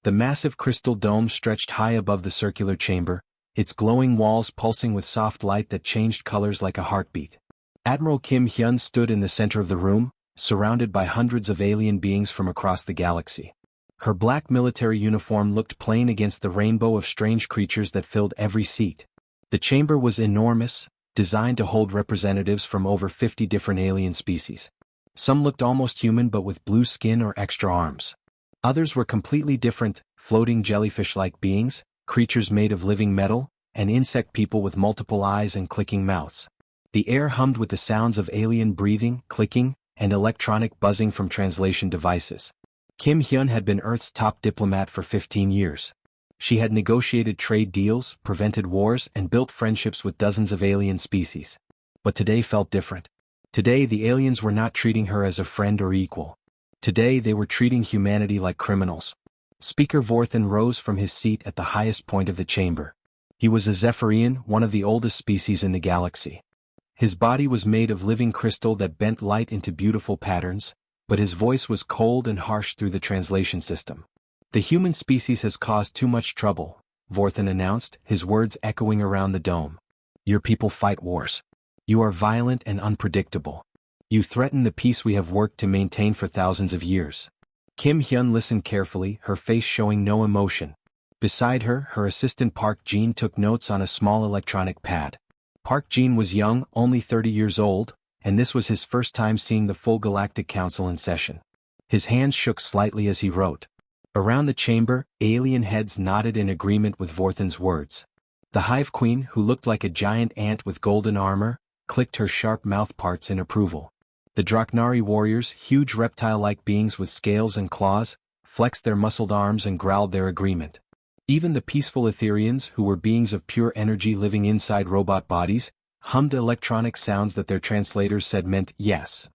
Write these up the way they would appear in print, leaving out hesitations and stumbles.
The massive crystal dome stretched high above the circular chamber, its glowing walls pulsing with soft light that changed colors like a heartbeat. Admiral Kim Hyun stood in the center of the room, surrounded by hundreds of alien beings from across the galaxy. Her black military uniform looked plain against the rainbow of strange creatures that filled every seat. The chamber was enormous, designed to hold representatives from over 50 different alien species. Some looked almost human but with blue skin or extra arms. Others were completely different, floating jellyfish-like beings, creatures made of living metal, and insect people with multiple eyes and clicking mouths. The air hummed with the sounds of alien breathing, clicking, and electronic buzzing from translation devices. Kim Hyun had been Earth's top diplomat for 15 years. She had negotiated trade deals, prevented wars, and built friendships with dozens of alien species. But today felt different. Today the aliens were not treating her as a friend or equal. Today they were treating humanity like criminals. Speaker Vorthan rose from his seat at the highest point of the chamber. He was a Zephyrian, one of the oldest species in the galaxy. His body was made of living crystal that bent light into beautiful patterns, but his voice was cold and harsh through the translation system. "The human species has caused too much trouble," Vorthan announced, his words echoing around the dome. "Your people fight wars. You are violent and unpredictable. You threaten the peace we have worked to maintain for thousands of years." Kim Hyun listened carefully, her face showing no emotion. Beside her, her assistant Park Jin took notes on a small electronic pad. Park Jin was young, only 30 years old, and this was his first time seeing the full Galactic Council in session. His hands shook slightly as he wrote. Around the chamber, alien heads nodded in agreement with Vorthan's words. The Hive Queen, who looked like a giant ant with golden armor, clicked her sharp mouth parts in approval. The Draknari warriors, huge reptile-like beings with scales and claws, flexed their muscled arms and growled their agreement. Even the peaceful Etherians, who were beings of pure energy living inside robot bodies, hummed electronic sounds that their translators said meant yes.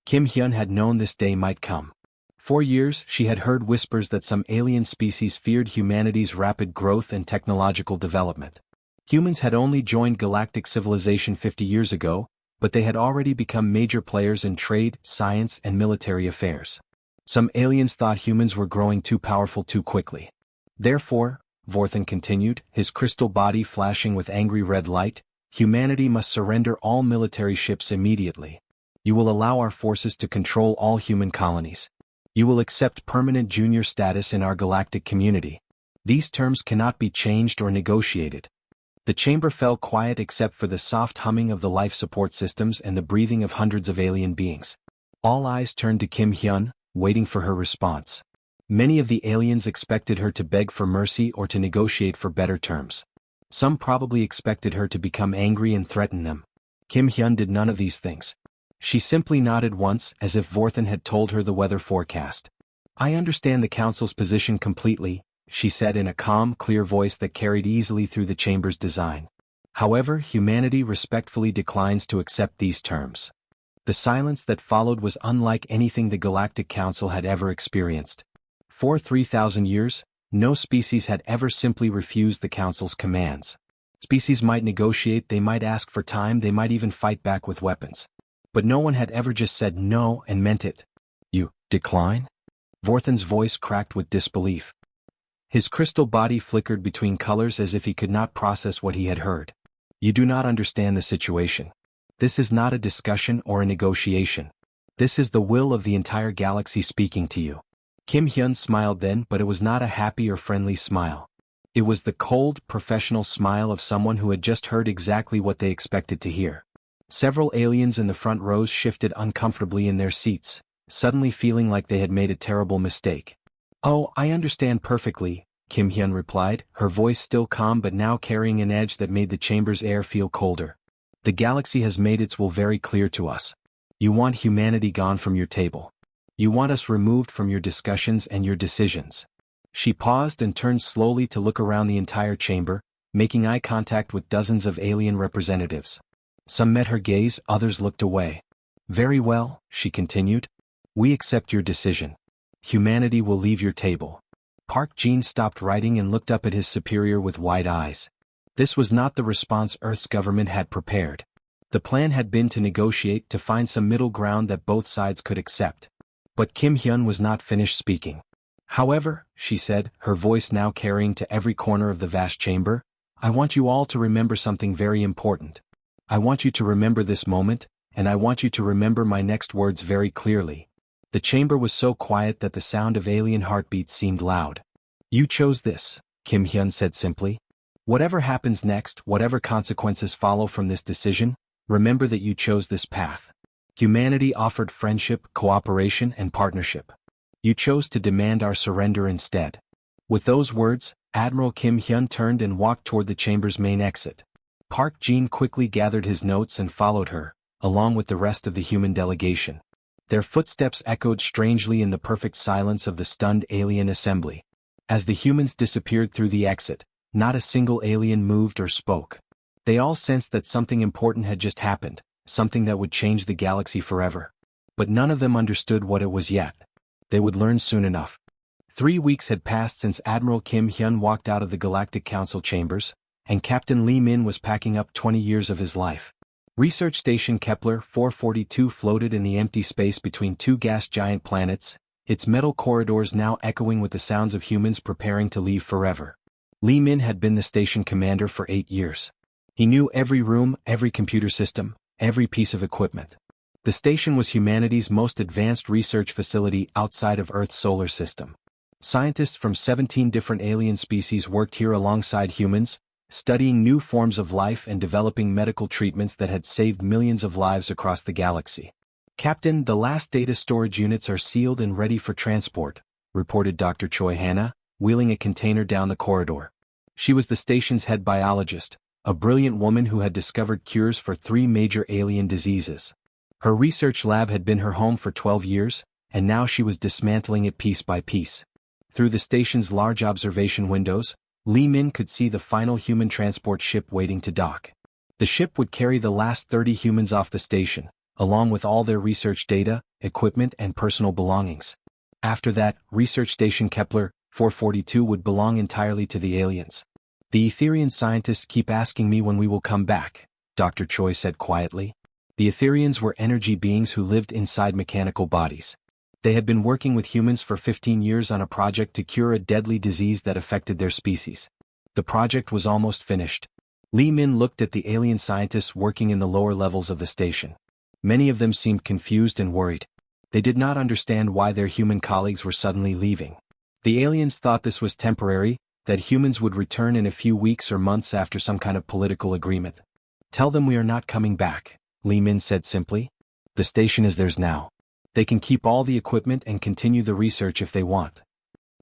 Kim Hyun had known this day might come. For years, she had heard whispers that some alien species feared humanity's rapid growth and technological development. Humans had only joined galactic civilization 50 years ago, but they had already become major players in trade, science, and military affairs. Some aliens thought humans were growing too powerful too quickly. Therefore, Vorthan continued, his crystal body flashing with angry red light, humanity must surrender all military ships immediately. You will allow our forces to control all human colonies. You will accept permanent junior status in our galactic community. These terms cannot be changed or negotiated. The chamber fell quiet except for the soft humming of the life support systems and the breathing of hundreds of alien beings. All eyes turned to Kim Hyun, waiting for her response. Many of the aliens expected her to beg for mercy or to negotiate for better terms. Some probably expected her to become angry and threaten them. Kim Hyun did none of these things. She simply nodded once, as if Vorthan had told her the weather forecast. "I understand the Council's position completely," she said in a calm, clear voice that carried easily through the chamber's design. "However, humanity respectfully declines to accept these terms." The silence that followed was unlike anything the Galactic Council had ever experienced. For 3,000 years, no species had ever simply refused the Council's commands. Species might negotiate, they might ask for time, they might even fight back with weapons. But no one had ever just said no and meant it. "You decline?" Vorthan's voice cracked with disbelief. His crystal body flickered between colors as if he could not process what he had heard. "You do not understand the situation. This is not a discussion or a negotiation. This is the will of the entire galaxy speaking to you." Kim Hyun smiled then, but it was not a happy or friendly smile. It was the cold, professional smile of someone who had just heard exactly what they expected to hear. Several aliens in the front rows shifted uncomfortably in their seats, suddenly feeling like they had made a terrible mistake. "Oh, I understand perfectly," Kim Hyun replied, her voice still calm but now carrying an edge that made the chamber's air feel colder. "The galaxy has made its will very clear to us. You want humanity gone from your table. You want us removed from your discussions and your decisions." She paused and turned slowly to look around the entire chamber, making eye contact with dozens of alien representatives. Some met her gaze, others looked away. "Very well," she continued. "We accept your decision. Humanity will leave your table." Park Jin stopped writing and looked up at his superior with wide eyes. This was not the response Earth's government had prepared. The plan had been to negotiate, to find some middle ground that both sides could accept. But Kim Hyun was not finished speaking. However, she said, her voice now carrying to every corner of the vast chamber, I want you all to remember something very important. I want you to remember this moment, and I want you to remember my next words very clearly. The chamber was so quiet that the sound of alien heartbeats seemed loud. You chose this, Kim Hyun said simply. Whatever happens next, whatever consequences follow from this decision, remember that you chose this path. Humanity offered friendship, cooperation, and partnership. You chose to demand our surrender instead. With those words, Admiral Kim Hyun turned and walked toward the chamber's main exit. Park Jin quickly gathered his notes and followed her, along with the rest of the human delegation. Their footsteps echoed strangely in the perfect silence of the stunned alien assembly. As the humans disappeared through the exit, not a single alien moved or spoke. They all sensed that something important had just happened, something that would change the galaxy forever. But none of them understood what it was yet. They would learn soon enough. 3 weeks had passed since Admiral Kim Hyun walked out of the Galactic Council chambers, and Captain Lee Min was packing up 20 years of his life. Research Station Kepler 442 floated in the empty space between two gas giant planets, its metal corridors now echoing with the sounds of humans preparing to leave forever. Lee Min had been the station commander for 8 years. He knew every room, every computer system, every piece of equipment. The station was humanity's most advanced research facility outside of Earth's solar system. Scientists from 17 different alien species worked here alongside humans, studying new forms of life and developing medical treatments that had saved millions of lives across the galaxy. Captain, the last data storage units are sealed and ready for transport, reported Dr. Choi Hannah, wheeling a container down the corridor. She was the station's head biologist, a brilliant woman who had discovered cures for 3 major alien diseases. Her research lab had been her home for 12 years, and now she was dismantling it piece by piece. Through the station's large observation windows, Lee Min could see the final human transport ship waiting to dock. The ship would carry the last 30 humans off the station, along with all their research data, equipment, and personal belongings. After that, Research Station Kepler 442 would belong entirely to the aliens. The Etherian scientists keep asking me when we will come back, Dr. Choi said quietly. The Etherians were energy beings who lived inside mechanical bodies. They had been working with humans for 15 years on a project to cure a deadly disease that affected their species. The project was almost finished. Lee Min looked at the alien scientists working in the lower levels of the station. Many of them seemed confused and worried. They did not understand why their human colleagues were suddenly leaving. The aliens thought this was temporary, that humans would return in a few weeks or months after some kind of political agreement. Tell them we are not coming back, Lee Min said simply. The station is theirs now. They can keep all the equipment and continue the research if they want.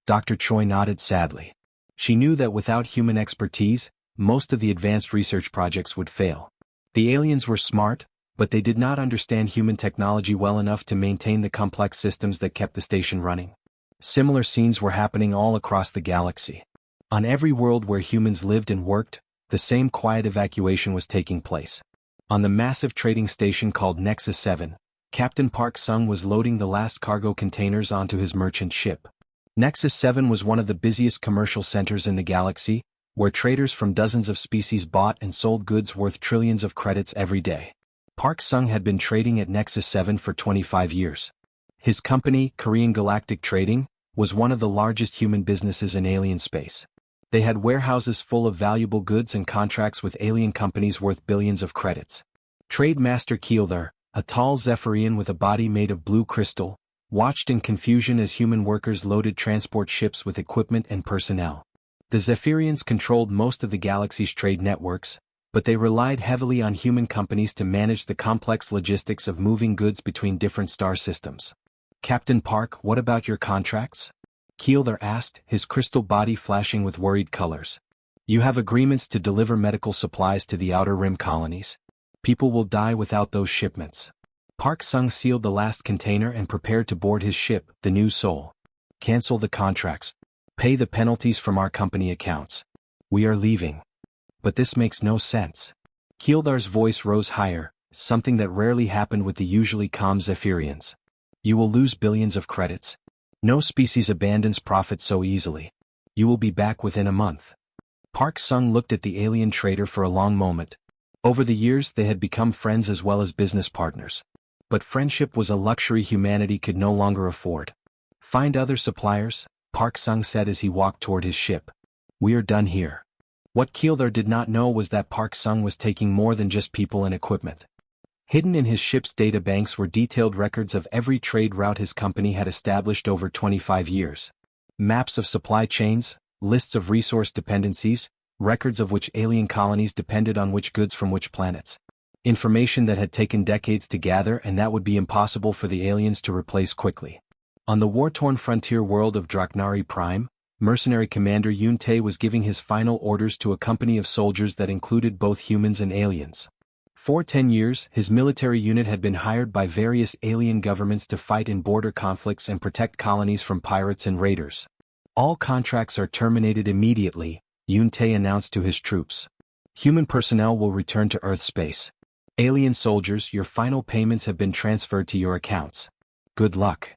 Dr. Choi nodded sadly. She knew that without human expertise, most of the advanced research projects would fail. The aliens were smart, but they did not understand human technology well enough to maintain the complex systems that kept the station running. Similar scenes were happening all across the galaxy. On every world where humans lived and worked, the same quiet evacuation was taking place. On the massive trading station called Nexus 7, Captain Park Sung was loading the last cargo containers onto his merchant ship. Nexus 7 was one of the busiest commercial centers in the galaxy, where traders from dozens of species bought and sold goods worth trillions of credits every day. Park Sung had been trading at Nexus 7 for 25 years. His company, Korean Galactic Trading, was one of the largest human businesses in alien space. They had warehouses full of valuable goods and contracts with alien companies worth billions of credits. Trade Master Keeldar, a tall Zephyrian with a body made of blue crystal, watched in confusion as human workers loaded transport ships with equipment and personnel. The Zephyrians controlled most of the galaxy's trade networks, but they relied heavily on human companies to manage the complex logistics of moving goods between different star systems. Captain Park, what about your contracts? Keeldar asked, his crystal body flashing with worried colors. You have agreements to deliver medical supplies to the Outer Rim colonies. People will die without those shipments. Park Sung sealed the last container and prepared to board his ship, the New Soul. Cancel the contracts. Pay the penalties from our company accounts. We are leaving. But this makes no sense. Keeldar's voice rose higher, something that rarely happened with the usually calm Zephyrians. You will lose billions of credits. No species abandons profits so easily. You will be back within a month. Park Sung looked at the alien trader for a long moment. Over the years they had become friends as well as business partners. But friendship was a luxury humanity could no longer afford. Find other suppliers, Park Sung said as he walked toward his ship. "We are done here." What Keeldar did not know was that Park Sung was taking more than just people and equipment. Hidden in his ship's data banks were detailed records of every trade route his company had established over 25 years. Maps of supply chains, lists of resource dependencies, records of which alien colonies depended on which goods from which planets. Information that had taken decades to gather and that would be impossible for the aliens to replace quickly. On the war-torn frontier world of Draknari Prime, mercenary commander Yoon Tae was giving his final orders to a company of soldiers that included both humans and aliens. For 10 years, his military unit had been hired by various alien governments to fight in border conflicts and protect colonies from pirates and raiders. All contracts are terminated immediately, Yoon Tae announced to his troops. Human personnel will return to Earth space. Alien soldiers, your final payments have been transferred to your accounts. Good luck.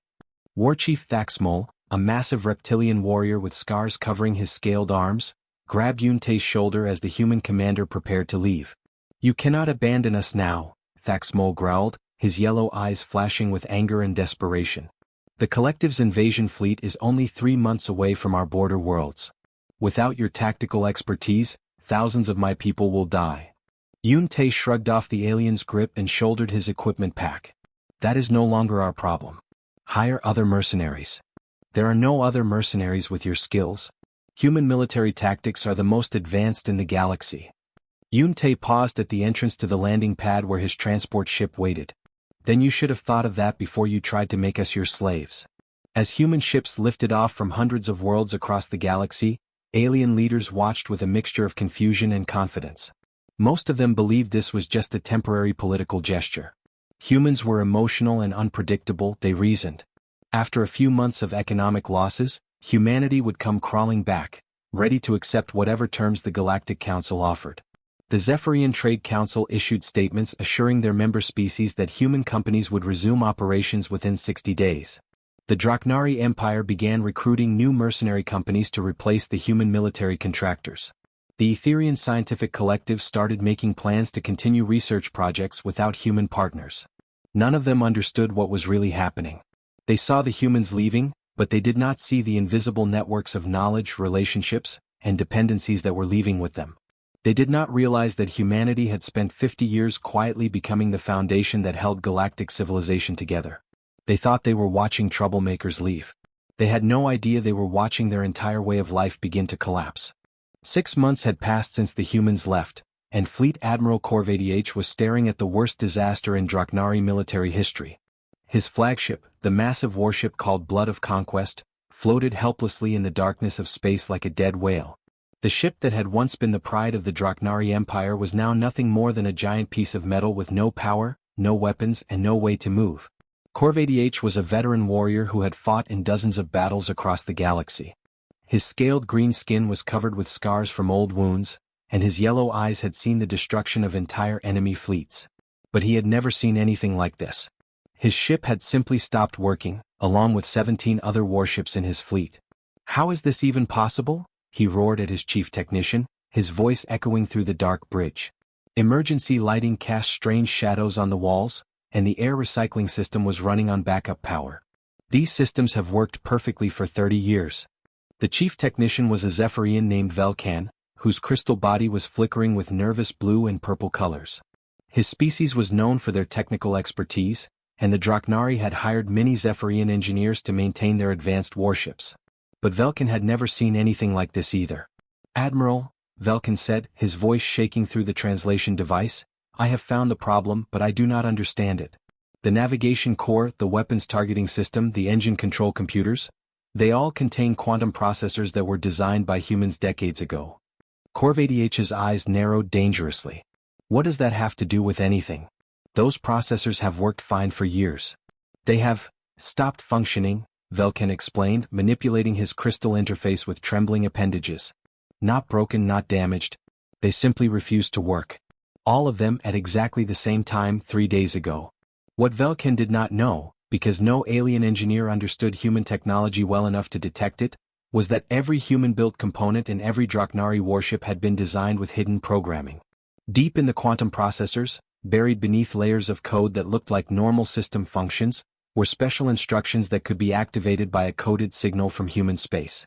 War Chief Thaxmol, a massive reptilian warrior with scars covering his scaled arms, grabbed Yoon Tae's shoulder as the human commander prepared to leave. "You cannot abandon us now," Thaxmol growled, his yellow eyes flashing with anger and desperation. "The Collective's invasion fleet is only 3 months away from our border worlds. Without your tactical expertise, thousands of my people will die." Yoon Tae shrugged off the alien's grip and shouldered his equipment pack. "That is no longer our problem. Hire other mercenaries. There are no other mercenaries with your skills. Human military tactics are the most advanced in the galaxy." Yoon Tae paused at the entrance to the landing pad where his transport ship waited. "Then you should have thought of that before you tried to make us your slaves." As human ships lifted off from hundreds of worlds across the galaxy, alien leaders watched with a mixture of confusion and confidence. Most of them believed this was just a temporary political gesture. Humans were emotional and unpredictable, they reasoned. After a few months of economic losses, humanity would come crawling back, ready to accept whatever terms the Galactic Council offered. The Zephyrian Trade Council issued statements assuring their member species that human companies would resume operations within 60 days. The Draknari Empire began recruiting new mercenary companies to replace the human military contractors. The Etherian Scientific Collective started making plans to continue research projects without human partners. None of them understood what was really happening. They saw the humans leaving, but they did not see the invisible networks of knowledge, relationships, and dependencies that were leaving with them. They did not realize that humanity had spent 50 years quietly becoming the foundation that held galactic civilization together. They thought they were watching troublemakers leave. They had no idea they were watching their entire way of life begin to collapse. 6 months had passed since the humans left, and Fleet Admiral Corvadh was staring at the worst disaster in Draknari military history. His flagship, the massive warship called Blood of Conquest, floated helplessly in the darkness of space like a dead whale. The ship that had once been the pride of the Draknari Empire was now nothing more than a giant piece of metal with no power, no weapons, and no way to move. Corvadh was a veteran warrior who had fought in dozens of battles across the galaxy. His scaled green skin was covered with scars from old wounds, and his yellow eyes had seen the destruction of entire enemy fleets. But he had never seen anything like this. His ship had simply stopped working, along with 17 other warships in his fleet. "How is this even possible?" he roared at his chief technician, his voice echoing through the dark bridge. Emergency lighting cast strange shadows on the walls, and the air recycling system was running on backup power. These systems have worked perfectly for 30 years. The chief technician was a Zephyrian named Velkan, whose crystal body was flickering with nervous blue and purple colors. His species was known for their technical expertise, and the Draknari had hired many Zephyrian engineers to maintain their advanced warships. But Velkan had never seen anything like this either. "Admiral," Velkan said, his voice shaking through the translation device, "I have found the problem, but I do not understand it. The navigation core, the weapons targeting system, the engine control computers, they all contain quantum processors that were designed by humans decades ago." Corvadh's eyes narrowed dangerously. "What does that have to do with anything? Those processors have worked fine for years." "They have stopped functioning," Velkan explained, manipulating his crystal interface with trembling appendages. "Not broken, not damaged. They simply refused to work. All of them at exactly the same time 3 days ago." What Velkan did not know, because no alien engineer understood human technology well enough to detect it, was that every human-built component in every Draknari warship had been designed with hidden programming. Deep in the quantum processors, buried beneath layers of code that looked like normal system functions, were special instructions that could be activated by a coded signal from human space.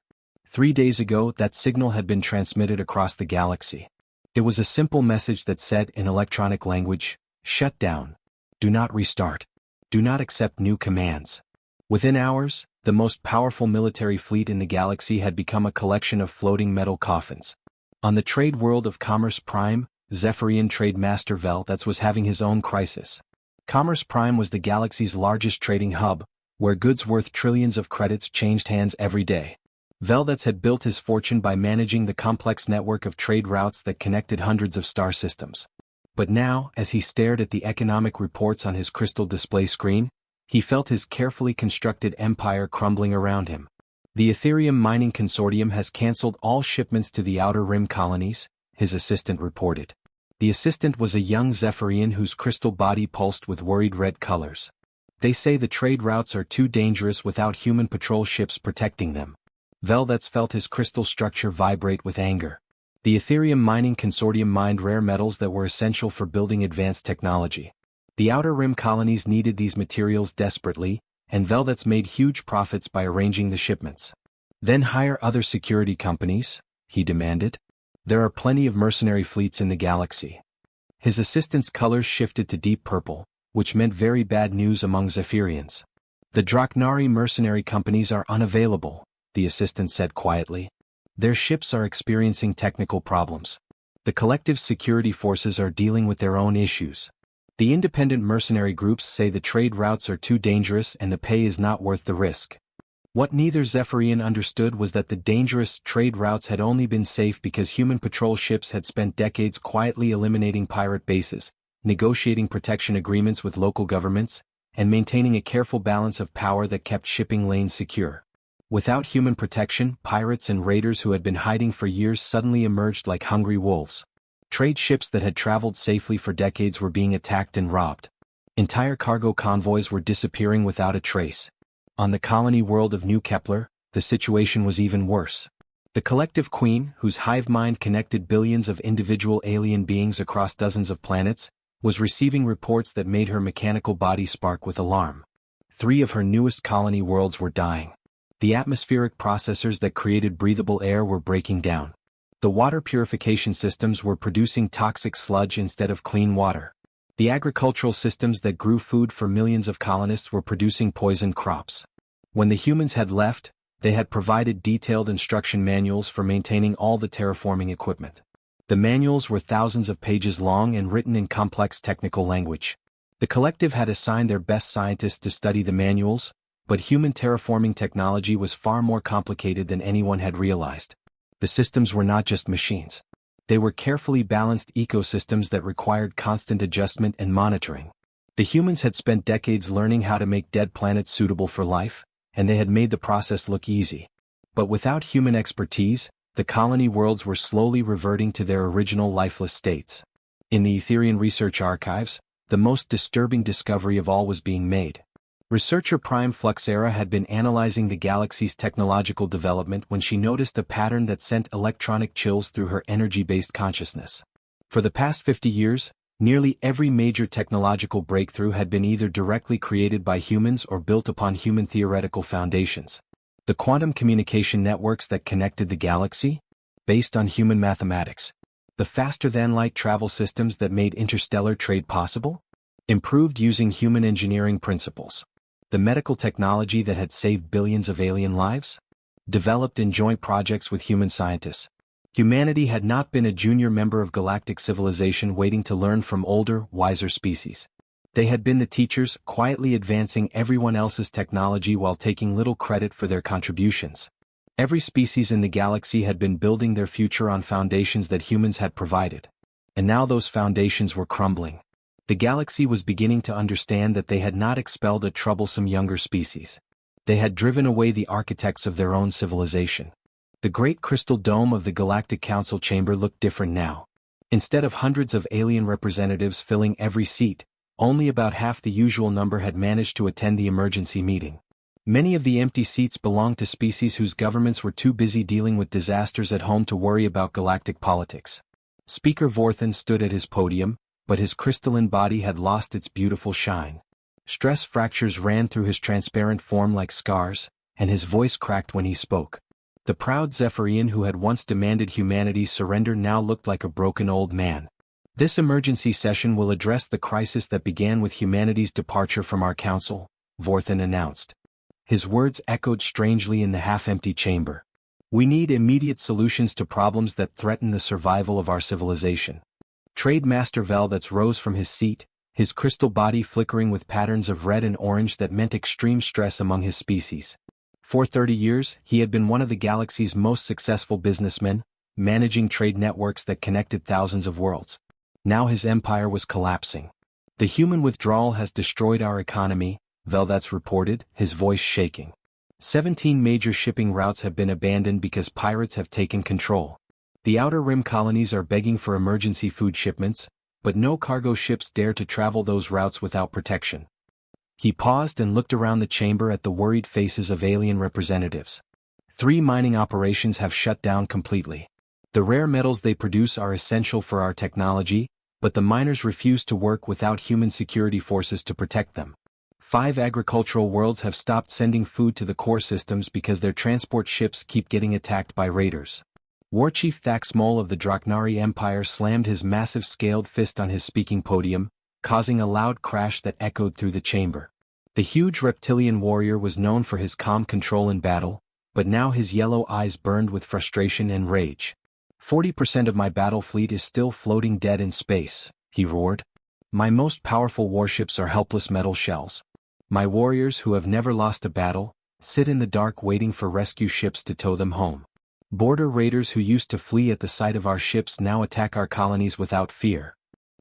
3 days ago, that signal had been transmitted across the galaxy. It was a simple message that said in electronic language, "Shut down. Do not restart. Do not accept new commands." Within hours, the most powerful military fleet in the galaxy had become a collection of floating metal coffins. On the trade world of Commerce Prime, Zephyrian trade master Velthats was having his own crisis. Commerce Prime was the galaxy's largest trading hub, where goods worth trillions of credits changed hands every day. Velthats had built his fortune by managing the complex network of trade routes that connected hundreds of star systems. But now, as he stared at the economic reports on his crystal display screen, he felt his carefully constructed empire crumbling around him. The Ethereum Mining Consortium has cancelled all shipments to the Outer Rim colonies, his assistant reported. The assistant was a young Zephyrian whose crystal body pulsed with worried red colors. They say the trade routes are too dangerous without human patrol ships protecting them. Velthats felt his crystal structure vibrate with anger. The Ethereum Mining Consortium mined rare metals that were essential for building advanced technology. The Outer Rim colonies needed these materials desperately, and Velthats made huge profits by arranging the shipments. Then hire other security companies, he demanded. There are plenty of mercenary fleets in the galaxy. His assistant's colors shifted to deep purple, which meant very bad news among Zephyrians. The Draknari mercenary companies are unavailable, the assistant said quietly. Their ships are experiencing technical problems. The collective security forces are dealing with their own issues. The independent mercenary groups say the trade routes are too dangerous and the pay is not worth the risk. What neither Zephyrian understood was that the dangerous trade routes had only been safe because human patrol ships had spent decades quietly eliminating pirate bases, negotiating protection agreements with local governments, and maintaining a careful balance of power that kept shipping lanes secure. Without human protection, pirates and raiders who had been hiding for years suddenly emerged like hungry wolves. Trade ships that had traveled safely for decades were being attacked and robbed. Entire cargo convoys were disappearing without a trace. On the colony world of New Kepler, the situation was even worse. The collective queen, whose hive mind connected billions of individual alien beings across dozens of planets, was receiving reports that made her mechanical body spark with alarm. 3 of her newest colony worlds were dying. The atmospheric processors that created breathable air were breaking down. The water purification systems were producing toxic sludge instead of clean water. The agricultural systems that grew food for millions of colonists were producing poisoned crops. When the humans had left, they had provided detailed instruction manuals for maintaining all the terraforming equipment. The manuals were thousands of pages long and written in complex technical language. The collective had assigned their best scientists to study the manuals, but human terraforming technology was far more complicated than anyone had realized. The systems were not just machines. They were carefully balanced ecosystems that required constant adjustment and monitoring. The humans had spent decades learning how to make dead planets suitable for life, and they had made the process look easy. But without human expertise, the colony worlds were slowly reverting to their original lifeless states. In the Etherian research archives, the most disturbing discovery of all was being made. Researcher Prime Fluxera had been analyzing the galaxy's technological development when she noticed a pattern that sent electronic chills through her energy-based consciousness. For the past 50 years, nearly every major technological breakthrough had been either directly created by humans or built upon human theoretical foundations. The quantum communication networks that connected the galaxy, based on human mathematics. The faster-than-light travel systems that made interstellar trade possible, improved using human engineering principles. The medical technology that had saved billions of alien lives, developed in joint projects with human scientists. Humanity had not been a junior member of galactic civilization waiting to learn from older, wiser species. They had been the teachers, quietly advancing everyone else's technology while taking little credit for their contributions. Every species in the galaxy had been building their future on foundations that humans had provided. And now those foundations were crumbling. The galaxy was beginning to understand that they had not expelled a troublesome younger species. They had driven away the architects of their own civilization. The great crystal dome of the Galactic Council chamber looked different now. Instead of hundreds of alien representatives filling every seat, only about half the usual number had managed to attend the emergency meeting. Many of the empty seats belonged to species whose governments were too busy dealing with disasters at home to worry about galactic politics. Speaker Vorthan stood at his podium, but his crystalline body had lost its beautiful shine. Stress fractures ran through his transparent form like scars, and his voice cracked when he spoke. The proud Zephyrian who had once demanded humanity's surrender now looked like a broken old man. This emergency session will address the crisis that began with humanity's departure from our council, Vorthan announced. His words echoed strangely in the half-empty chamber. We need immediate solutions to problems that threaten the survival of our civilization. Trade Master Velvets rose from his seat, his crystal body flickering with patterns of red and orange that meant extreme stress among his species. For 30 years, he had been one of the galaxy's most successful businessmen, managing trade networks that connected thousands of worlds. Now his empire was collapsing. The human withdrawal has destroyed our economy, Velvets reported, his voice shaking. 17 major shipping routes have been abandoned because pirates have taken control. The Outer Rim colonies are begging for emergency food shipments, but no cargo ships dare to travel those routes without protection. He paused and looked around the chamber at the worried faces of alien representatives. 3 mining operations have shut down completely. The rare metals they produce are essential for our technology, but the miners refuse to work without human security forces to protect them. 5 agricultural worlds have stopped sending food to the core systems because their transport ships keep getting attacked by raiders. Warchief Thaxmol of the Draknari Empire slammed his massive scaled fist on his speaking podium, causing a loud crash that echoed through the chamber. The huge reptilian warrior was known for his calm control in battle, but now his yellow eyes burned with frustration and rage. 40% of my battle fleet is still floating dead in space, he roared. My most powerful warships are helpless metal shells. My warriors who have never lost a battle, sit in the dark waiting for rescue ships to tow them home. Border raiders who used to flee at the sight of our ships now attack our colonies without fear.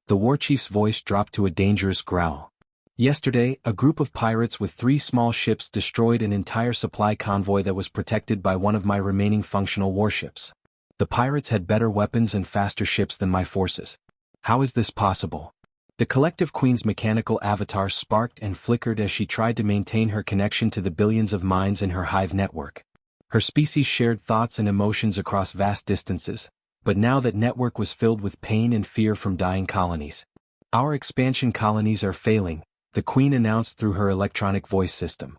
The warchief's voice dropped to a dangerous growl. Yesterday, a group of pirates with 3 small ships destroyed an entire supply convoy that was protected by one of my remaining functional warships. The pirates had better weapons and faster ships than my forces. How is this possible? The collective queen's mechanical avatar sparked and flickered as she tried to maintain her connection to the billions of minds in her hive network. Her species shared thoughts and emotions across vast distances, but now that network was filled with pain and fear from dying colonies. Our expansion colonies are failing, the queen announced through her electronic voice system.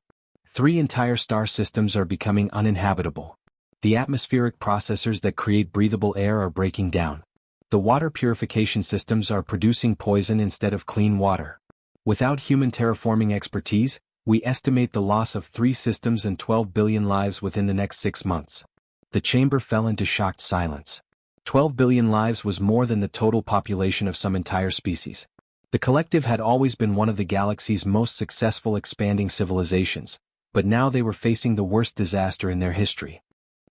3 entire star systems are becoming uninhabitable. The atmospheric processors that create breathable air are breaking down. The water purification systems are producing poison instead of clean water. Without human terraforming expertise, we estimate the loss of 3 systems and 12 billion lives within the next 6 months. The chamber fell into shocked silence. 12 billion lives was more than the total population of some entire species. The collective had always been one of the galaxy's most successful expanding civilizations, but now they were facing the worst disaster in their history.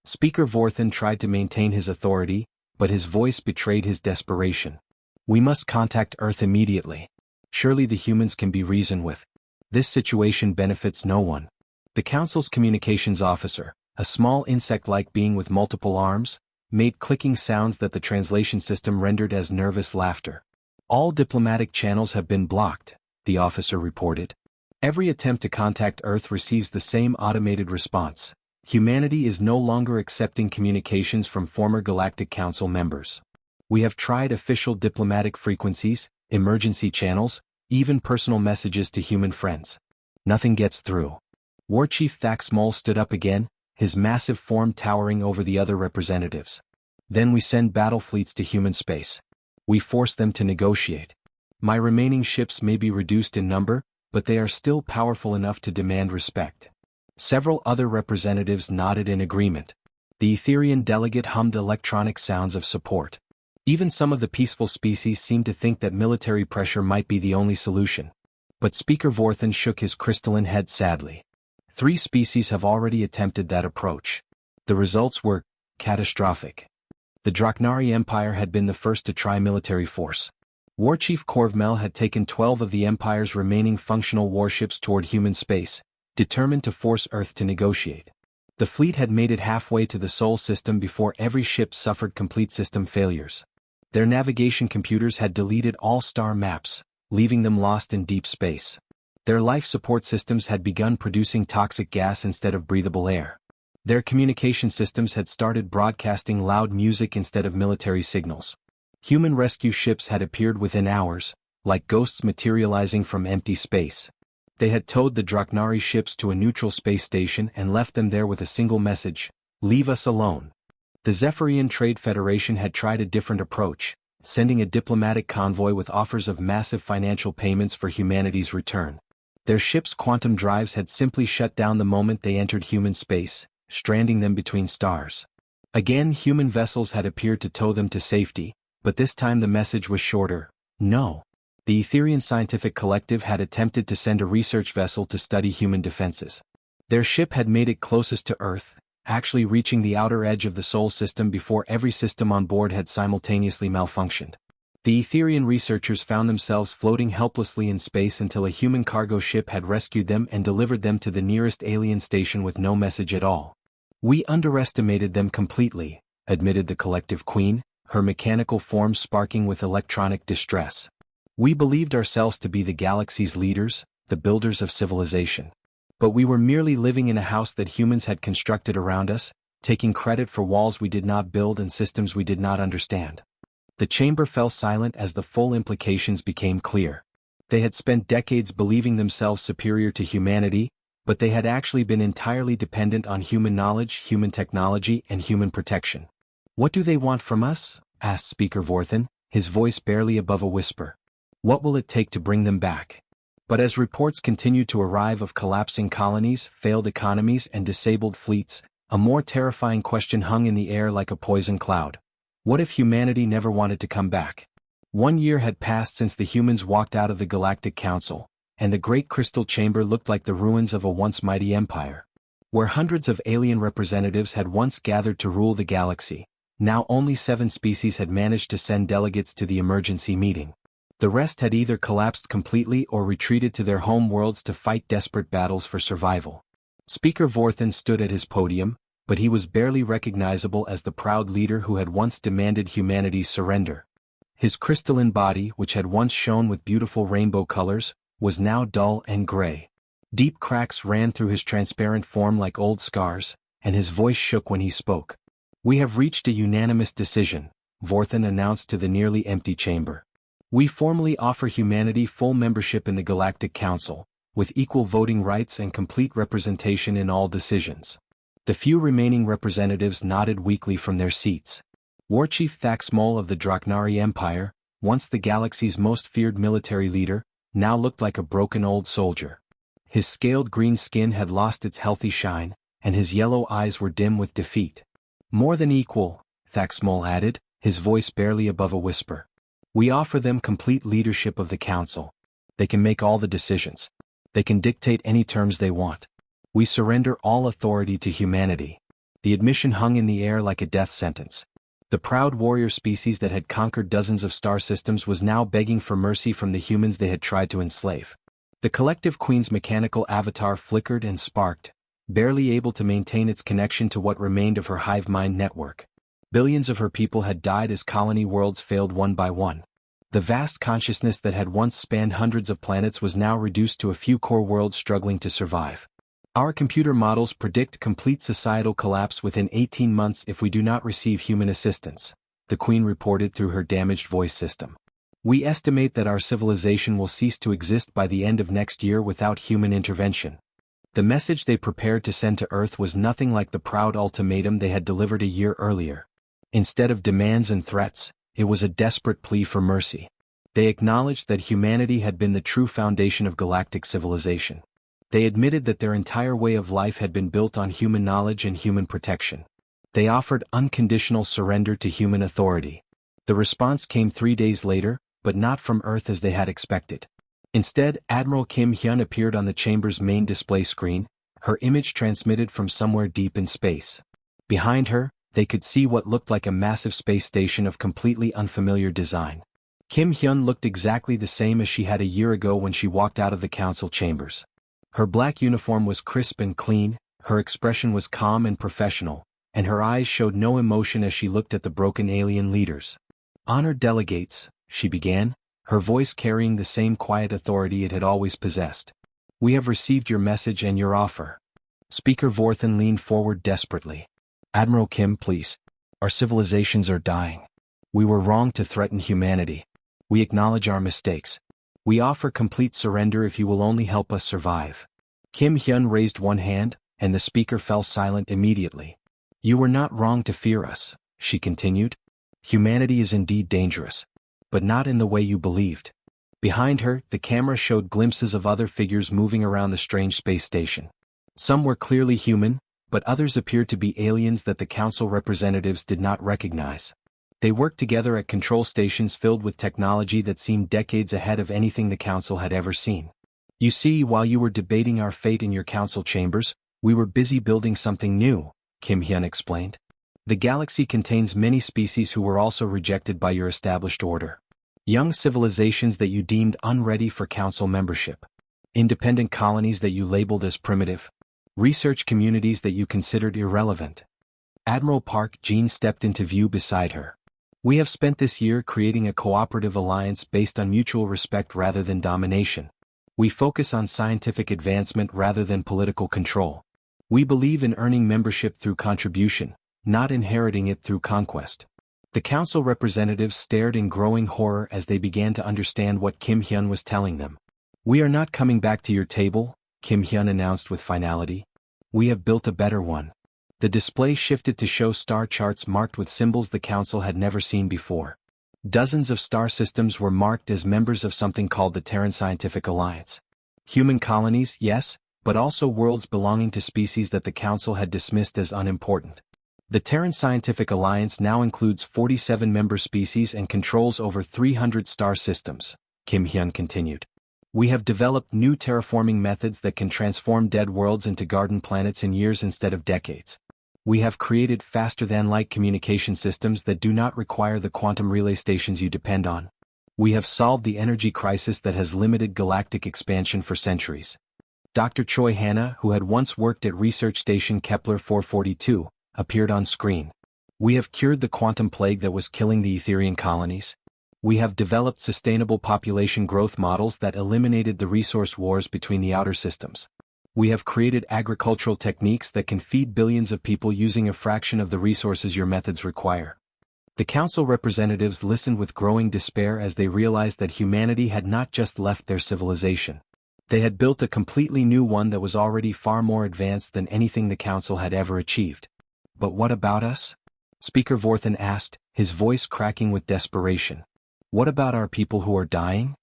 Speaker Vorthan tried to maintain his authority, but his voice betrayed his desperation. We must contact Earth immediately. Surely the humans can be reasoned with. This situation benefits no one. The Council's communications officer, a small insect-like being with multiple arms, made clicking sounds that the translation system rendered as nervous laughter. All diplomatic channels have been blocked, the officer reported. Every attempt to contact Earth receives the same automated response. Humanity is no longer accepting communications from former Galactic Council members. We have tried official diplomatic frequencies, emergency channels, even personal messages to human friends. Nothing gets through. Warchief Thaxmol stood up again, his massive form towering over the other representatives. Then we send battle fleets to human space. We force them to negotiate. My remaining ships may be reduced in number, but they are still powerful enough to demand respect. Several other representatives nodded in agreement. The Etherian delegate hummed electronic sounds of support. Even some of the peaceful species seemed to think that military pressure might be the only solution. But Speaker Vorthan shook his crystalline head sadly. 3 species have already attempted that approach. The results were catastrophic. The Draknari Empire had been the first to try military force. Warchief Korvmel had taken 12 of the Empire's remaining functional warships toward human space, determined to force Earth to negotiate. The fleet had made it halfway to the Sol system before every ship suffered complete system failures. Their navigation computers had deleted all star maps, leaving them lost in deep space. Their life support systems had begun producing toxic gas instead of breathable air. Their communication systems had started broadcasting loud music instead of military signals. Human rescue ships had appeared within hours, like ghosts materializing from empty space. They had towed the Draknari ships to a neutral space station and left them there with a single message: "Leave us alone." The Zephyrian Trade Federation had tried a different approach, sending a diplomatic convoy with offers of massive financial payments for humanity's return. Their ships' quantum drives had simply shut down the moment they entered human space, stranding them between stars. Again, human vessels had appeared to tow them to safety, but this time the message was shorter: no. The Etherian Scientific Collective had attempted to send a research vessel to study human defenses. Their ship had made it closest to Earth, actually reaching the outer edge of the Sol system before every system on board had simultaneously malfunctioned. The Etherian researchers found themselves floating helplessly in space until a human cargo ship had rescued them and delivered them to the nearest alien station with no message at all. "We underestimated them completely," admitted the Collective Queen, her mechanical form sparking with electronic distress. "We believed ourselves to be the galaxy's leaders, the builders of civilization. But we were merely living in a house that humans had constructed around us, taking credit for walls we did not build and systems we did not understand." The chamber fell silent as the full implications became clear. They had spent decades believing themselves superior to humanity, but they had actually been entirely dependent on human knowledge, human technology, and human protection. "What do they want from us?" asked Speaker Vorthan, his voice barely above a whisper. "What will it take to bring them back?" But as reports continued to arrive of collapsing colonies, failed economies, and disabled fleets, a more terrifying question hung in the air like a poison cloud. What if humanity never wanted to come back? 1 year had passed since the humans walked out of the Galactic Council, and the Great Crystal Chamber looked like the ruins of a once mighty empire. Where hundreds of alien representatives had once gathered to rule the galaxy, now only 7 species had managed to send delegates to the emergency meeting. The rest had either collapsed completely or retreated to their home worlds to fight desperate battles for survival. Speaker Vorthan stood at his podium, but he was barely recognizable as the proud leader who had once demanded humanity's surrender. His crystalline body, which had once shone with beautiful rainbow colors, was now dull and gray. Deep cracks ran through his transparent form like old scars, and his voice shook when he spoke. "We have reached a unanimous decision," Vorthan announced to the nearly empty chamber. "We formally offer humanity full membership in the Galactic Council, with equal voting rights and complete representation in all decisions." The few remaining representatives nodded weakly from their seats. Warchief Thaxmol of the Draknari Empire, once the galaxy's most feared military leader, now looked like a broken old soldier. His scaled green skin had lost its healthy shine, and his yellow eyes were dim with defeat. "More than equal," Thaxmol added, his voice barely above a whisper. "We offer them complete leadership of the Council. They can make all the decisions. They can dictate any terms they want. We surrender all authority to humanity." The admission hung in the air like a death sentence. The proud warrior species that had conquered dozens of star systems was now begging for mercy from the humans they had tried to enslave. The Collective Queen's mechanical avatar flickered and sparked, barely able to maintain its connection to what remained of her hive mind network. Billions of her people had died as colony worlds failed one by one. The vast consciousness that had once spanned hundreds of planets was now reduced to a few core worlds struggling to survive. "Our computer models predict complete societal collapse within 18 months if we do not receive human assistance," the Queen reported through her damaged voice system. "We estimate that our civilization will cease to exist by the end of next year without human intervention." The message they prepared to send to Earth was nothing like the proud ultimatum they had delivered a year earlier. Instead of demands and threats, it was a desperate plea for mercy. They acknowledged that humanity had been the true foundation of galactic civilization. They admitted that their entire way of life had been built on human knowledge and human protection. They offered unconditional surrender to human authority. The response came 3 days later, but not from Earth as they had expected. Instead, Admiral Kim Hyun appeared on the chamber's main display screen, her image transmitted from somewhere deep in space. Behind her, they could see what looked like a massive space station of completely unfamiliar design. Kim Hyun looked exactly the same as she had a year ago when she walked out of the council chambers. Her black uniform was crisp and clean, her expression was calm and professional, and her eyes showed no emotion as she looked at the broken alien leaders. "Honored delegates," she began, her voice carrying the same quiet authority it had always possessed. "We have received your message and your offer." Speaker Vorthan leaned forward desperately. "Admiral Kim, please. Our civilizations are dying. We were wrong to threaten humanity. We acknowledge our mistakes. We offer complete surrender if you will only help us survive. Kim Hyun raised one hand, and the speaker fell silent immediately. You were not wrong to fear us, she continued. Humanity is indeed dangerous. But not in the way you believed. Behind her, the camera showed glimpses of other figures moving around the strange space station. Some were clearly human, but others appeared to be aliens that the council representatives did not recognize. They worked together at control stations filled with technology that seemed decades ahead of anything the council had ever seen. You see, while you were debating our fate in your council chambers, we were busy building something new, Kim Hyun explained. The galaxy contains many species who were also rejected by your established order. Young civilizations that you deemed unready for council membership. Independent colonies that you labeled as primitive. Research communities that you considered irrelevant. Admiral Park Jin stepped into view beside her. We have spent this year creating a cooperative alliance based on mutual respect rather than domination. We focus on scientific advancement rather than political control. We believe in earning membership through contribution, not inheriting it through conquest. The council representatives stared in growing horror as they began to understand what Kim Hyun was telling them. We are not coming back to your table, Kim Hyun announced with finality. We have built a better one. The display shifted to show star charts marked with symbols the council had never seen before. Dozens of star systems were marked as members of something called the Terran Scientific Alliance. Human colonies, yes, but also worlds belonging to species that the council had dismissed as unimportant. The Terran Scientific Alliance now includes 47 member species and controls over 300 star systems, Kim Hyun continued. We have developed new terraforming methods that can transform dead worlds into garden planets in years instead of decades. We have created faster-than-light communication systems that do not require the quantum relay stations you depend on. We have solved the energy crisis that has limited galactic expansion for centuries. Dr. Choi Hanna, who had once worked at Research Station Kepler 442, appeared on screen. We have cured the quantum plague that was killing the Etherian colonies. We have developed sustainable population growth models that eliminated the resource wars between the outer systems. We have created agricultural techniques that can feed billions of people using a fraction of the resources your methods require. The council representatives listened with growing despair as they realized that humanity had not just left their civilization. They had built a completely new one that was already far more advanced than anything the council had ever achieved. But what about us? Speaker Vorthan asked, his voice cracking with desperation. What about our people who are dying?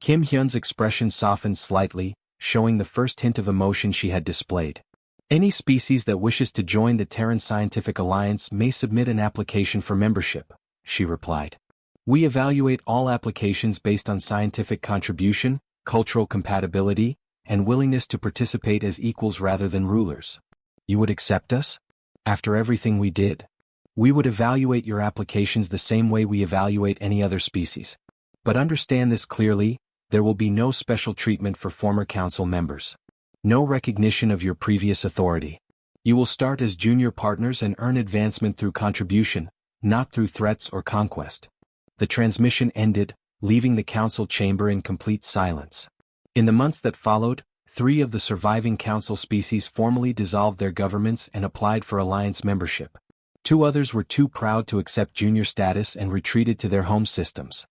Kim Hyun's expression softened slightly, showing the first hint of emotion she had displayed. Any species that wishes to join the Terran Scientific Alliance may submit an application for membership, she replied. We evaluate all applications based on scientific contribution, cultural compatibility, and willingness to participate as equals rather than rulers. You would accept us? After everything we did, we would evaluate your applications the same way we evaluate any other species. But understand this clearly, there will be no special treatment for former council members. No recognition of your previous authority. You will start as junior partners and earn advancement through contribution, not through threats or conquest. The transmission ended, leaving the council chamber in complete silence. In the months that followed, 3 of the surviving council species formally dissolved their governments and applied for alliance membership. 2 others were too proud to accept junior status and retreated to their home systems.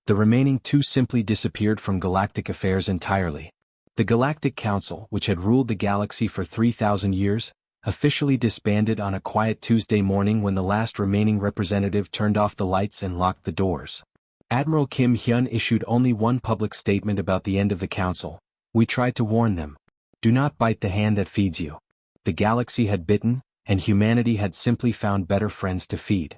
The remaining 2 simply disappeared from galactic affairs entirely. The Galactic Council, which had ruled the galaxy for 3,000 years, officially disbanded on a quiet Tuesday morning when the last remaining representative turned off the lights and locked the doors. Admiral Kim Hyun issued only one public statement about the end of the council. We tried to warn them. Do not bite the hand that feeds you. The galaxy had bitten, and humanity had simply found better friends to feed.